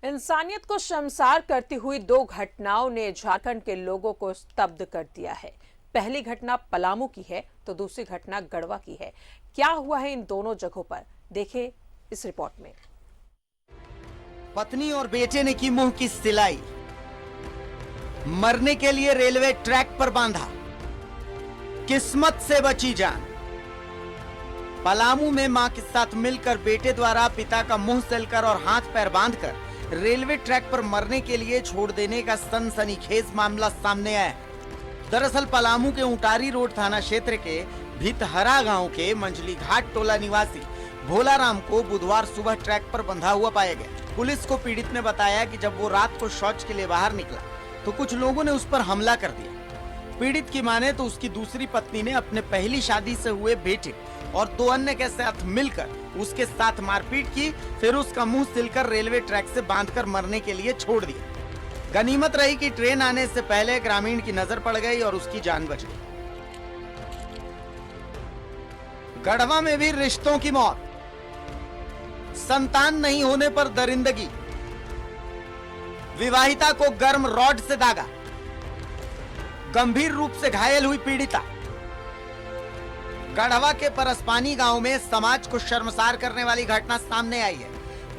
इंसानियत को शर्मसार करती हुई दो घटनाओं ने झारखंड के लोगों को स्तब्ध कर दिया है। पहली घटना पलामू की है तो दूसरी घटना गढ़वा की है। क्या हुआ है इन दोनों जगहों पर, देखें इस रिपोर्ट में। पत्नी और बेटे ने की मुंह की सिलाई, मरने के लिए रेलवे ट्रैक पर बांधा, किस्मत से बची जान। पलामू में मां के साथ मिलकर बेटे द्वारा पिता का मुंह सिलकर और हाथ पैर बांधकर रेलवे ट्रैक पर मरने के लिए छोड़ देने का सनसनीखेज मामला सामने आया। दरअसल पलामू के उटारी रोड थाना क्षेत्र के भितहरा गांव के मंजली घाट टोला निवासी भोलाराम को बुधवार सुबह ट्रैक पर बंधा हुआ पाया गया। पुलिस को पीड़ित ने बताया कि जब वो रात को शौच के लिए बाहर निकला तो कुछ लोगों ने उस पर हमला कर दिया। पीड़ित की माने तो उसकी दूसरी पत्नी ने अपने पहली शादी से हुए बेटे और दो अन्य के साथ मिलकर उसके साथ मारपीट की, फिर उसका मुंह सिलकर रेलवे ट्रैक से बांधकर मरने के लिए छोड़ दिया। गनीमत रही कि ट्रेन आने से पहले ग्रामीण की नजर पड़ गई और उसकी जान बच गई। गढ़वा में भी रिश्तों की मौत, संतान नहीं होने पर दरिंदगी, विवाहिता को गर्म रॉड से दागा, गंभीर रूप से घायल हुई पीड़िता। गढ़वा के परसपानी गांव में समाज को शर्मसार करने वाली घटना सामने आई है,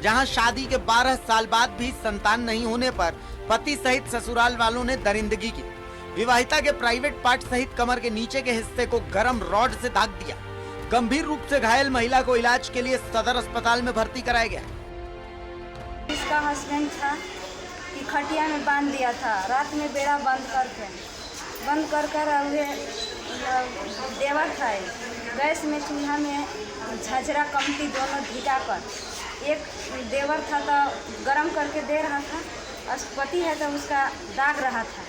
जहां शादी के 12 साल बाद भी संतान नहीं होने पर पति सहित ससुराल वालों ने दरिंदगी की। विवाहिता के प्राइवेट पार्ट सहित कमर के नीचे के हिस्से को गर्म रॉड से दाग दिया। गंभीर रूप से घायल महिला को इलाज के लिए सदर अस्पताल में भर्ती कराया गया। इसका हस्बैंड था कि खटिया में बांध दिया था, रात में बेड़ा बंद कर देवर था। गैस में चूल्हा में झझरा कमती दोनों धिका कर एक देवर था तो गरम करके दे रहा था, पति है तो उसका दाग रहा था।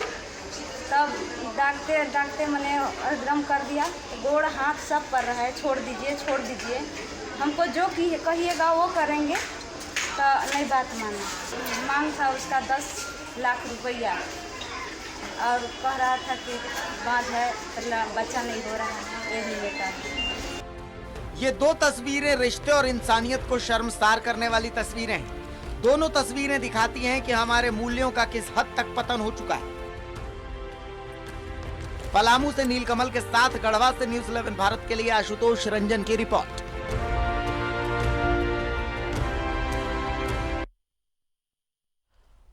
तब दागते मैंने एकदम कर दिया, गोड़ हाथ सब कर रहा है, छोड़ दीजिए, हमको जो कहिएगा वो करेंगे। तो नहीं बात माना। मांग था उसका 10 लाख रुपया और कह रहा था कि बात है, बच्चा नहीं हो रहा है, ये नहीं लेता। ये दो तस्वीरें रिश्ते और इंसानियत को शर्मसार करने वाली तस्वीरें हैं। दोनों तस्वीरें दिखाती हैं कि हमारे मूल्यों का किस हद तक पतन हो चुका है। पलामू से नीलकमल के साथ गढ़वा से न्यूज़ 11 भारत के लिए आशुतोष रंजन की रिपोर्ट।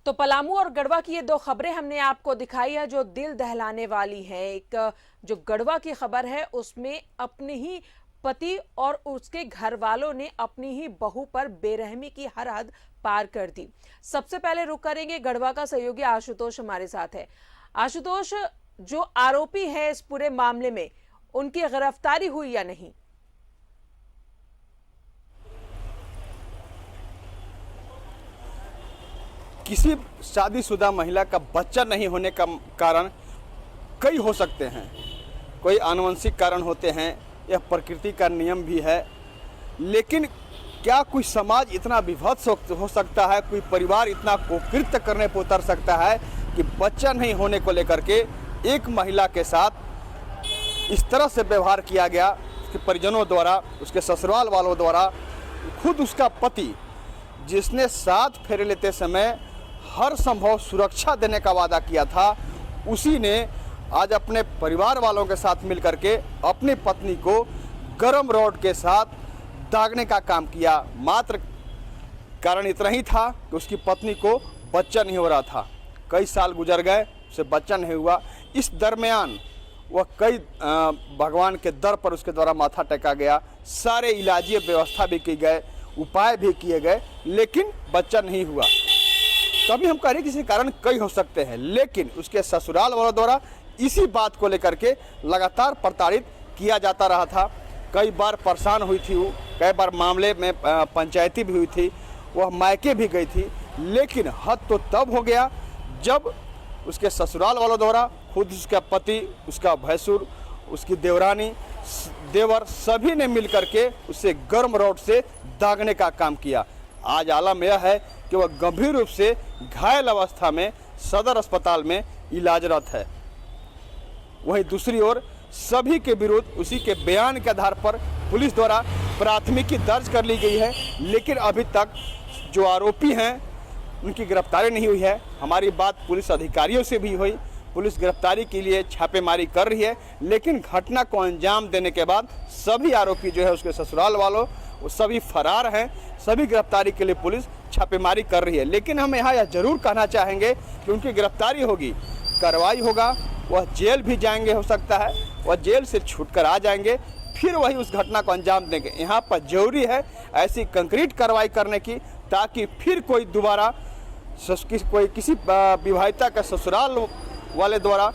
तो पलामू और गढ़वा की ये दो खबरें हमने आपको दिखाई है जो दिल दहलाने वाली है। एक जो गढ़वा की खबर है उसमें अपने ही पति और उसके घर वालों ने अपनी ही बहू पर बेरहमी की हर हद पार कर दी। सबसे पहले रुक करेंगे गढ़वा का। सहयोगी आशुतोष हमारे साथ है। आशुतोष, जो आरोपी है इस पूरे मामले में, उनकी गिरफ्तारी हुई या नहीं? किसी शादीशुदा महिला का बच्चा नहीं होने का कारण कई हो सकते हैं। कोई आनुवंशिक कारण होते हैं, यह प्रकृति का नियम भी है। लेकिन क्या कोई समाज इतना विभत्स हो सकता है, कोई परिवार इतना कुकृत्य करने पर उतर सकता है कि बच्चा नहीं होने को लेकर के एक महिला के साथ इस तरह से व्यवहार किया गया, उसके परिजनों द्वारा, उसके ससुराल वालों द्वारा। खुद उसका पति, जिसने 7 फेरे लेते समय हर संभव सुरक्षा देने का वादा किया था, उसी ने आज अपने परिवार वालों के साथ मिलकर के अपनी पत्नी को गर्म रॉड के साथ दागने का काम किया। मात्र कारण इतना ही था कि उसकी पत्नी को बच्चा नहीं हो रहा था। कई साल गुजर गए, उसे बच्चा नहीं हुआ। इस दरमियान वह कई भगवान के दर पर उसके द्वारा माथा टेका गया, सारे इलाजी व्यवस्था भी की गए, उपाय भी किए गए, लेकिन बच्चा नहीं हुआ। तभी हम कह रहे हैं किसी कारण कई हो सकते हैं, लेकिन उसके ससुराल वालों द्वारा इसी बात को लेकर के लगातार प्रताड़ित किया जाता रहा था। कई बार परेशान हुई थी वो, कई बार मामले में पंचायती भी हुई थी, वह मायके भी गई थी। लेकिन हद तो तब हो गया जब उसके ससुराल वालों द्वारा खुद उसका पति, उसका भैंसुर, उसकी देवरानी, देवर सभी ने मिलकर के उसे गर्म रॉड से दागने का काम किया। आज आलम यह है कि वह गंभीर रूप से घायल अवस्था में सदर अस्पताल में इलाजरत है। वहीं दूसरी ओर सभी के विरुद्ध उसी के बयान के आधार पर पुलिस द्वारा प्राथमिकी दर्ज कर ली गई है। लेकिन अभी तक जो आरोपी हैं उनकी गिरफ्तारी नहीं हुई है। हमारी बात पुलिस अधिकारियों से भी हुई, पुलिस गिरफ्तारी के लिए छापेमारी कर रही है, लेकिन घटना को अंजाम देने के बाद सभी आरोपी जो है उसके ससुराल वालों वो सभी फरार हैं। सभी गिरफ्तारी के लिए पुलिस छापेमारी कर रही है। लेकिन हम यहाँ यह जरूर कहना चाहेंगे कि उनकी गिरफ्तारी होगी, कार्रवाई होगा, वह जेल भी जाएंगे, हो सकता है वह जेल से छूटकर आ जाएंगे, फिर वही उस घटना को अंजाम देंगे। यहाँ पर जरूरी है ऐसी कंक्रीट कार्रवाई करने की, ताकि फिर कोई दोबारा किसी विवाहिता का ससुराल वाले द्वारा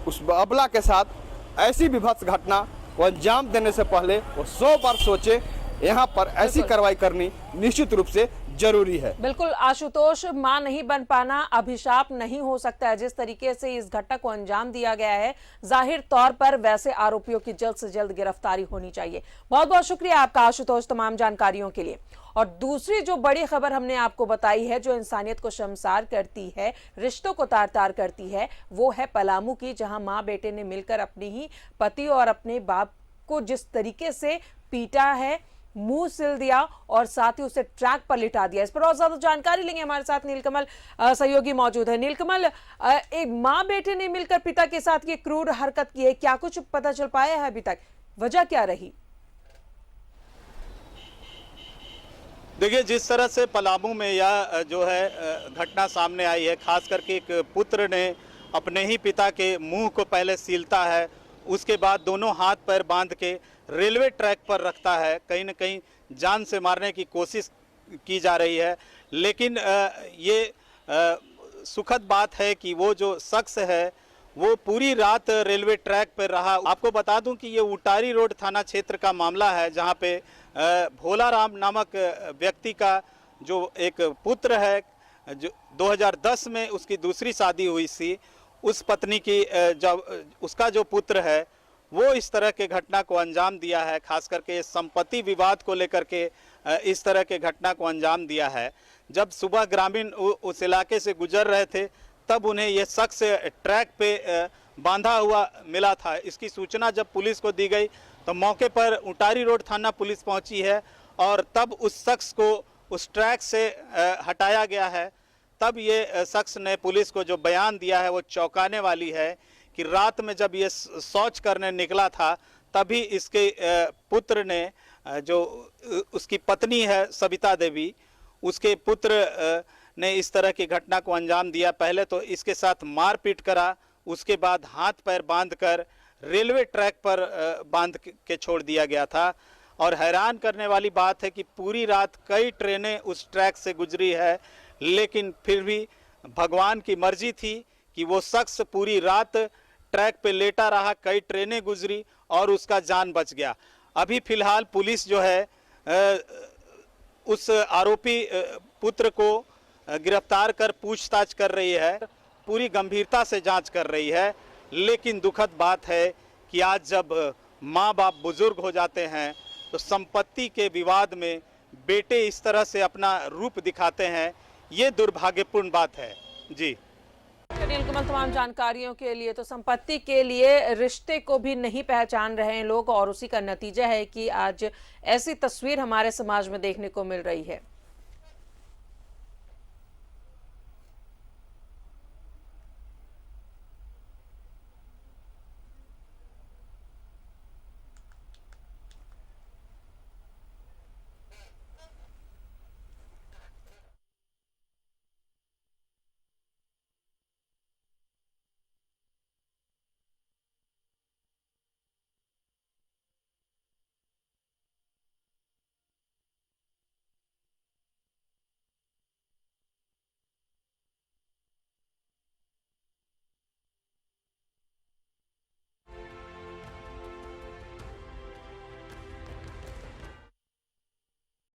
उस अबला के साथ ऐसी विभत्स घटना को अंजाम देने से पहले वो 100 बार सोचे। यहाँ पर ऐसी कार्रवाई करनी निश्चित रूप से जरूरी है। बिल्कुल आशुतोष, मां नहीं बन पाना अभिशाप नहीं हो सकता है। जिस तरीके से इस घटना को अंजाम दिया गया है, जाहिर तौर पर वैसे आरोपियों की जल्द से जल्द गिरफ्तारी होनी चाहिए। बहुत बहुत शुक्रिया आपका आशुतोष तमाम जानकारियों के लिए। और दूसरी जो बड़ी खबर हमने आपको बताई है, जो इंसानियत को शर्मसार करती है, रिश्तों को तार तार करती है, वो है पलामू की, जहां मां बेटे ने मिलकर अपने ही पति और अपने बाप को जिस तरीके से पीटा है, मुंह सिल दिया और साथ ही उसे ट्रैक पर लिटा दिया। इस पर और ज्यादा जानकारी लेंगे, हमारे साथ नीलकमल सहयोगी मौजूद है। नीलकमल, एक मां बेटे ने मिलकर पिता के साथ ये क्रूर हरकत की है, क्या कुछ पता चल पाया है अभी तक, वजह क्या रही? देखिए, जिस तरह से पलामू में यह जो है घटना सामने आई है, खास करके एक पुत्र ने अपने ही पिता के मुंह को पहले सीलता है, उसके बाद दोनों हाथ पैर बांध के रेलवे ट्रैक पर रखता है, कहीं न कहीं जान से मारने की कोशिश की जा रही है। लेकिन ये सुखद बात है कि वो जो शख्स है वो पूरी रात रेलवे ट्रैक पर रहा। आपको बता दूं कि ये उटारी रोड थाना क्षेत्र का मामला है, जहां पे भोला राम नामक व्यक्ति का जो एक पुत्र है, जो 2010 में उसकी दूसरी शादी हुई थी, उस पत्नी की जब उसका जो पुत्र है वो इस तरह के घटना को अंजाम दिया है। खास करके संपत्ति विवाद को लेकर के इस तरह के घटना को अंजाम दिया है। जब सुबह ग्रामीण उस इलाके से गुजर रहे थे, तब उन्हें यह शख्स ट्रैक पे बांधा हुआ मिला था। इसकी सूचना जब पुलिस को दी गई तो मौके पर उटारी रोड थाना पुलिस पहुंची है और तब उस शख्स को उस ट्रैक से हटाया गया है। तब ये शख्स ने पुलिस को जो बयान दिया है वो चौंकाने वाली है कि रात में जब ये शौच करने निकला था, तभी इसके पुत्र ने, जो उसकी पत्नी है सविता देवी, उसके पुत्र ने इस तरह की घटना को अंजाम दिया। पहले तो इसके साथ मारपीट करा, उसके बाद हाथ पैर बांधकर रेलवे ट्रैक पर बांध के छोड़ दिया गया था। और हैरान करने वाली बात है कि पूरी रात कई ट्रेनें उस ट्रैक से गुजरी है, लेकिन फिर भी भगवान की मर्जी थी कि वो शख्स पूरी रात ट्रैक पे लेटा रहा, कई ट्रेनें गुजरी और उसका जान बच गया। अभी फिलहाल पुलिस जो है उस आरोपी पुत्र को गिरफ्तार कर पूछताछ कर रही है, पूरी गंभीरता से जांच कर रही है। लेकिन दुखद बात है कि आज जब माँ बाप बुजुर्ग हो जाते हैं तो संपत्ति के विवाद में बेटे इस तरह से अपना रूप दिखाते हैं, ये दुर्भाग्यपूर्ण बात है। जी नीलकमल, तमाम जानकारियों के लिए। तो संपत्ति के लिए रिश्ते को भी नहीं पहचान रहे हैं लोग, और उसी का नतीजा है कि आज ऐसी तस्वीर हमारे समाज में देखने को मिल रही है।